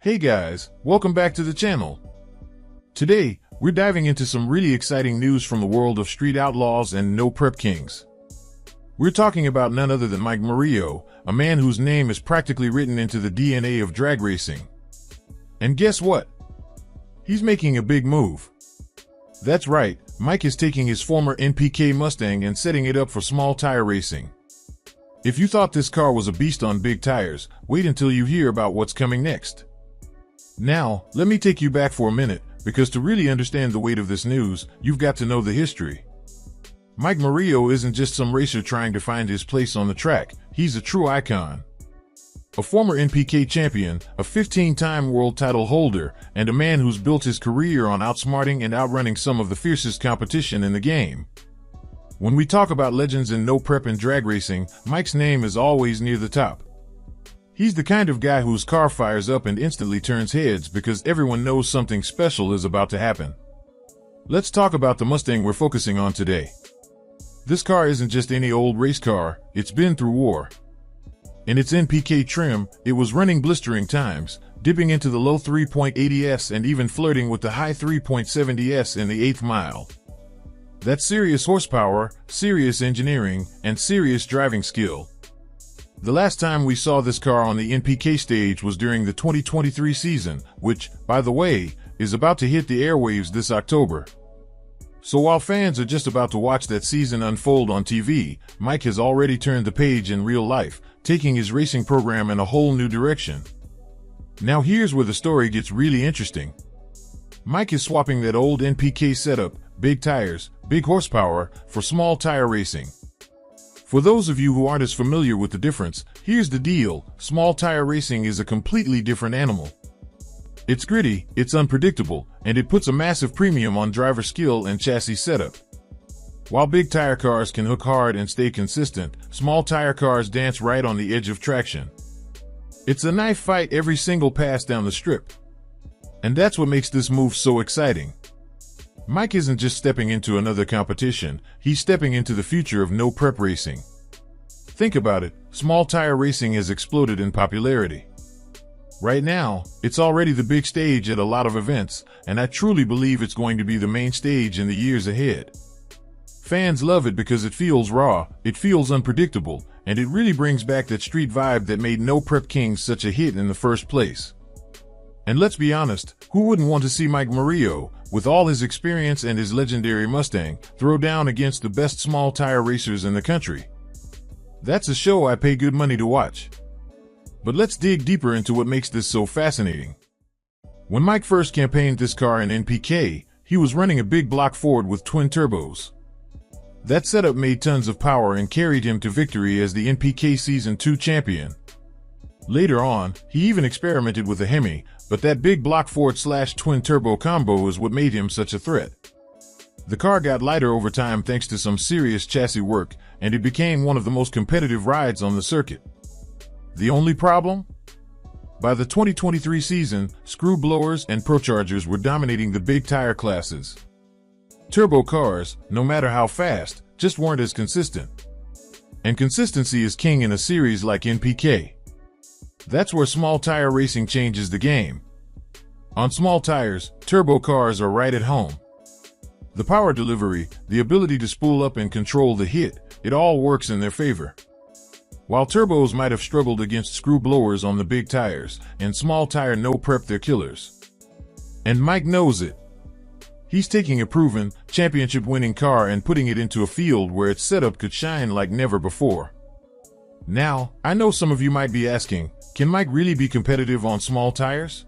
Hey guys, welcome back to the channel. Today, we're diving into some really exciting news from the world of street outlaws and no prep kings. We're talking about none other than Mike Murillo, a man whose name is practically written into the DNA of drag racing. And guess what? He's making a big move. That's right, Mike is taking his former NPK Mustang and setting it up for small tire racing. If you thought this car was a beast on big tires, wait until you hear about what's coming next. Now, let me take you back for a minute, because to really understand the weight of this news, you've got to know the history. Mike Murillo isn't just some racer trying to find his place on the track, he's a true icon. A former NPK champion, a 15-time world title holder, and a man who's built his career on outsmarting and outrunning some of the fiercest competition in the game. When we talk about legends in no prep and drag racing, Mike's name is always near the top. He's the kind of guy whose car fires up and instantly turns heads because everyone knows something special is about to happen. Let's talk about the Mustang we're focusing on today. This car isn't just any old race car, it's been through war. In its NPK trim, it was running blistering times, dipping into the low 3.80s and even flirting with the high 3.70s in the 8th mile. That's serious horsepower, serious engineering, and serious driving skill. The last time we saw this car on the NPK stage was during the 2023 season, which, by the way, is about to hit the airwaves this October. So while fans are just about to watch that season unfold on TV, Mike has already turned the page in real life, taking his racing program in a whole new direction. Now here's where the story gets really interesting. Mike is swapping that old NPK setup, big tires, big horsepower, for small tire racing. For those of you who aren't as familiar with the difference, here's the deal: small tire racing is a completely different animal. It's gritty, it's unpredictable, and it puts a massive premium on driver skill and chassis setup. While big tire cars can hook hard and stay consistent, small tire cars dance right on the edge of traction. It's a knife fight every single pass down the strip. And that's what makes this move so exciting. Mike isn't just stepping into another competition, he's stepping into the future of no prep racing. Think about it, small tire racing has exploded in popularity. Right now, it's already the big stage at a lot of events, and I truly believe it's going to be the main stage in the years ahead. Fans love it because it feels raw, it feels unpredictable, and it really brings back that street vibe that made No Prep Kings such a hit in the first place. And let's be honest, who wouldn't want to see Mike Murillo, with all his experience and his legendary Mustang, throw down against the best small tire racers in the country? That's a show I pay good money to watch. But let's dig deeper into what makes this so fascinating. When Mike first campaigned this car in NPK, he was running a big block Ford with twin turbos. That setup made tons of power and carried him to victory as the NPK Season 2 champion. Later on, he even experimented with a Hemi, but that big block Ford/twin turbo combo is what made him such a threat. The car got lighter over time thanks to some serious chassis work, and it became one of the most competitive rides on the circuit. The only problem? By the 2023 season, screw blowers and prochargers were dominating the big tire classes. Turbo cars, no matter how fast, just weren't as consistent. And consistency is king in a series like NPK. That's where small tire racing changes the game. On small tires, turbo cars are right at home. The power delivery, the ability to spool up and control the hit, it all works in their favor. While turbos might have struggled against screw blowers on the big tires, and small tire no prep they're killers. And Mike knows it. He's taking a proven, championship-winning car and putting it into a field where its setup could shine like never before. Now, I know some of you might be asking, can Mike really be competitive on small tires?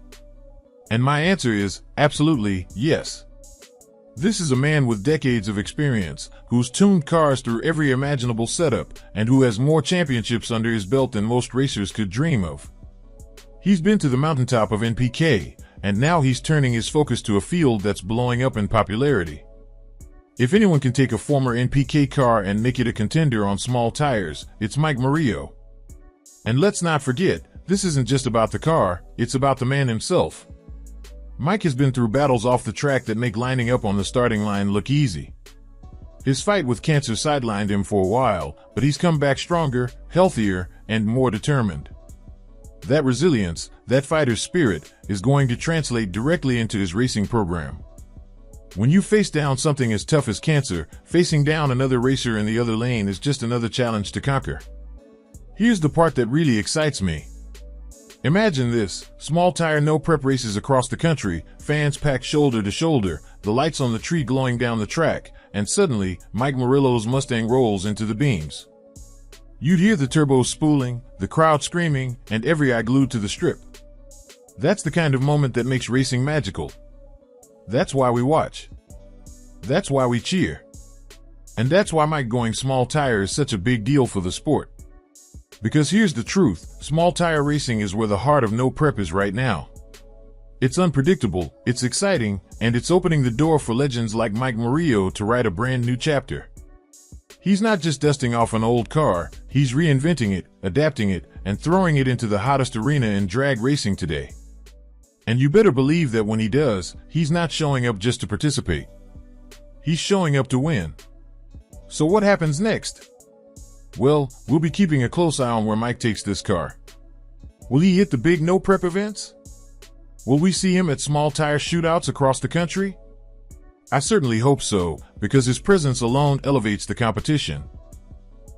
And my answer is, absolutely, yes. This is a man with decades of experience, who's tuned cars through every imaginable setup, and who has more championships under his belt than most racers could dream of. He's been to the mountaintop of NPK, and now he's turning his focus to a field that's blowing up in popularity. If anyone can take a former NPK car and make it a contender on small tires, it's Mike Murillo. And let's not forget, this isn't just about the car, it's about the man himself. Mike has been through battles off the track that make lining up on the starting line look easy. His fight with cancer sidelined him for a while, but he's come back stronger, healthier, and more determined. That resilience, that fighter's spirit, is going to translate directly into his racing program. When you face down something as tough as cancer, facing down another racer in the other lane is just another challenge to conquer. Here's the part that really excites me. Imagine this: small tire no prep races across the country, fans packed shoulder to shoulder, the lights on the tree glowing down the track, and suddenly, Mike Murillo's Mustang rolls into the beams. You'd hear the turbos spooling, the crowd screaming, and every eye glued to the strip. That's the kind of moment that makes racing magical. That's why we watch. That's why we cheer. And that's why Mike going small tire is such a big deal for the sport. Because here's the truth, small tire racing is where the heart of no prep is right now. It's unpredictable, it's exciting, and it's opening the door for legends like Mike Murillo to write a brand new chapter. He's not just dusting off an old car, he's reinventing it, adapting it, and throwing it into the hottest arena in drag racing today. And you better believe that when he does, he's not showing up just to participate. He's showing up to win. So what happens next? Well, we'll be keeping a close eye on where Mike takes this car. Will he hit the big no prep events? Will we see him at small tire shootouts across the country? I certainly hope so, because his presence alone elevates the competition.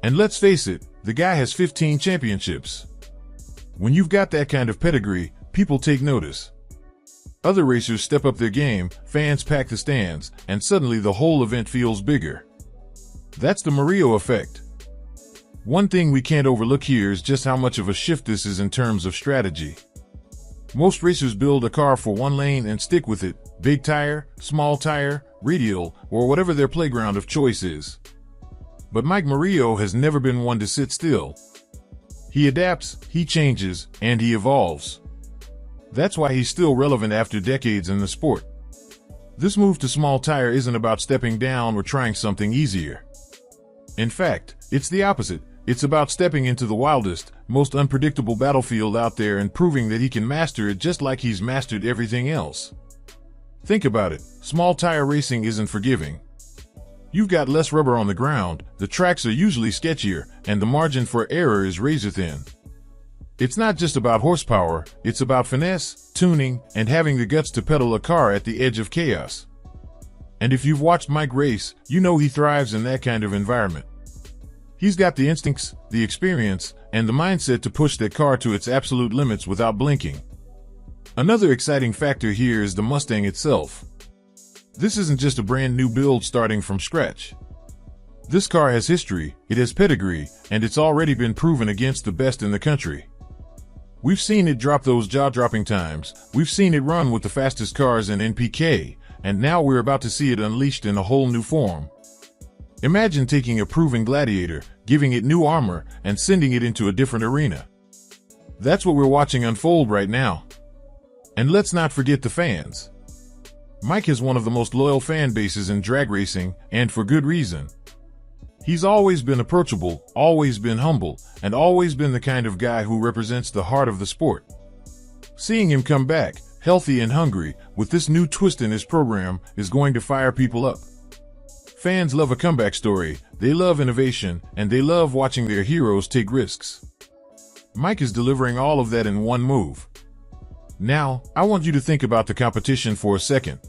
And let's face it, the guy has 15 championships. When you've got that kind of pedigree, people take notice. Other racers step up their game, fans pack the stands, and suddenly the whole event feels bigger. That's the Marillo effect. One thing we can't overlook here is just how much of a shift this is in terms of strategy. Most racers build a car for one lane and stick with it, big tire, small tire, radial, or whatever their playground of choice is. But Mike Murillo has never been one to sit still. He adapts, he changes, and he evolves. That's why he's still relevant after decades in the sport. This move to small tire isn't about stepping down or trying something easier. In fact, it's the opposite. It's about stepping into the wildest, most unpredictable battlefield out there and proving that he can master it just like he's mastered everything else. Think about it, small tire racing isn't forgiving. You've got less rubber on the ground, the tracks are usually sketchier, and the margin for error is razor thin. It's not just about horsepower, it's about finesse, tuning, and having the guts to pedal a car at the edge of chaos. And if you've watched Mike race, you know he thrives in that kind of environment. He's got the instincts, the experience, and the mindset to push that car to its absolute limits without blinking. Another exciting factor here is the Mustang itself. This isn't just a brand new build starting from scratch. This car has history, it has pedigree, and it's already been proven against the best in the country. We've seen it drop those jaw-dropping times, we've seen it run with the fastest cars in NPK, and now we're about to see it unleashed in a whole new form. Imagine taking a proven gladiator, giving it new armor, and sending it into a different arena. That's what we're watching unfold right now. And let's not forget the fans. Mike has one of the most loyal fan bases in drag racing, and for good reason. He's always been approachable, always been humble, and always been the kind of guy who represents the heart of the sport. Seeing him come back, healthy and hungry, with this new twist in his program, is going to fire people up. Fans love a comeback story, they love innovation, and they love watching their heroes take risks. Mike is delivering all of that in one move. Now, I want you to think about the competition for a second.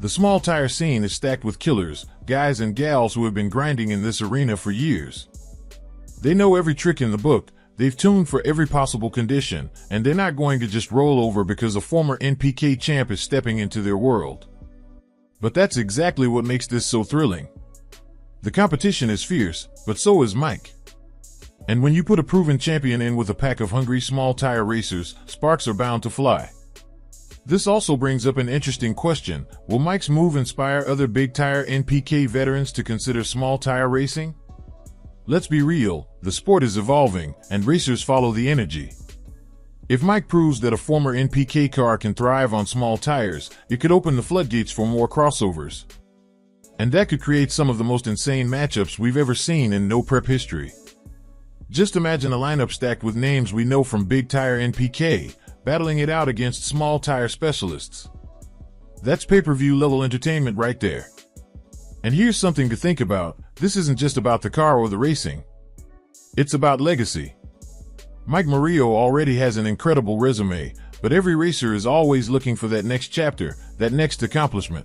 The small tire scene is stacked with killers, guys and gals who have been grinding in this arena for years. They know every trick in the book, they've tuned for every possible condition, and they're not going to just roll over because a former NPK champ is stepping into their world. But that's exactly what makes this so thrilling. The competition is fierce, but so is Mike. And when you put a proven champion in with a pack of hungry small tire racers, sparks are bound to fly. This also brings up an interesting question. Will Mike's move inspire other big tire NPK veterans to consider small tire racing? Let's be real, the sport is evolving, and racers follow the energy. If Mike proves that a former NPK car can thrive on small tires, it could open the floodgates for more crossovers. And that could create some of the most insane matchups we've ever seen in no prep history. Just imagine a lineup stacked with names we know from big tire NPK, battling it out against small tire specialists. That's pay-per-view level entertainment right there. And here's something to think about, this isn't just about the car or the racing. It's about legacy. Mike Murillo already has an incredible resume, but every racer is always looking for that next chapter, that next accomplishment.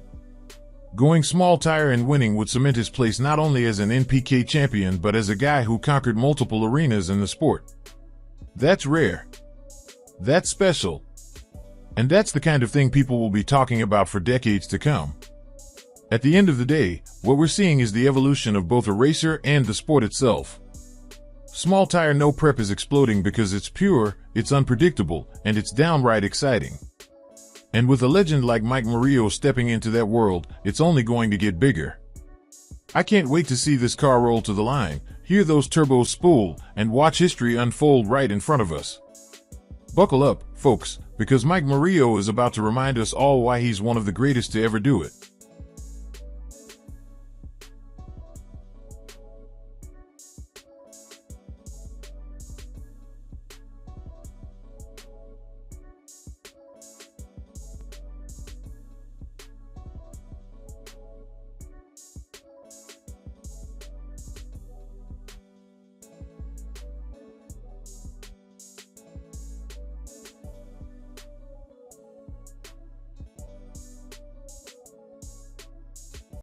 Going small tire and winning would cement his place not only as an NPK champion but as a guy who conquered multiple arenas in the sport. That's rare. That's special. And that's the kind of thing people will be talking about for decades to come. At the end of the day, what we're seeing is the evolution of both a racer and the sport itself. Small tire no prep is exploding because it's pure, it's unpredictable, and it's downright exciting. And with a legend like Mike Murillo stepping into that world, it's only going to get bigger. I can't wait to see this car roll to the line, hear those turbos spool, and watch history unfold right in front of us. Buckle up, folks, because Mike Murillo is about to remind us all why he's one of the greatest to ever do it.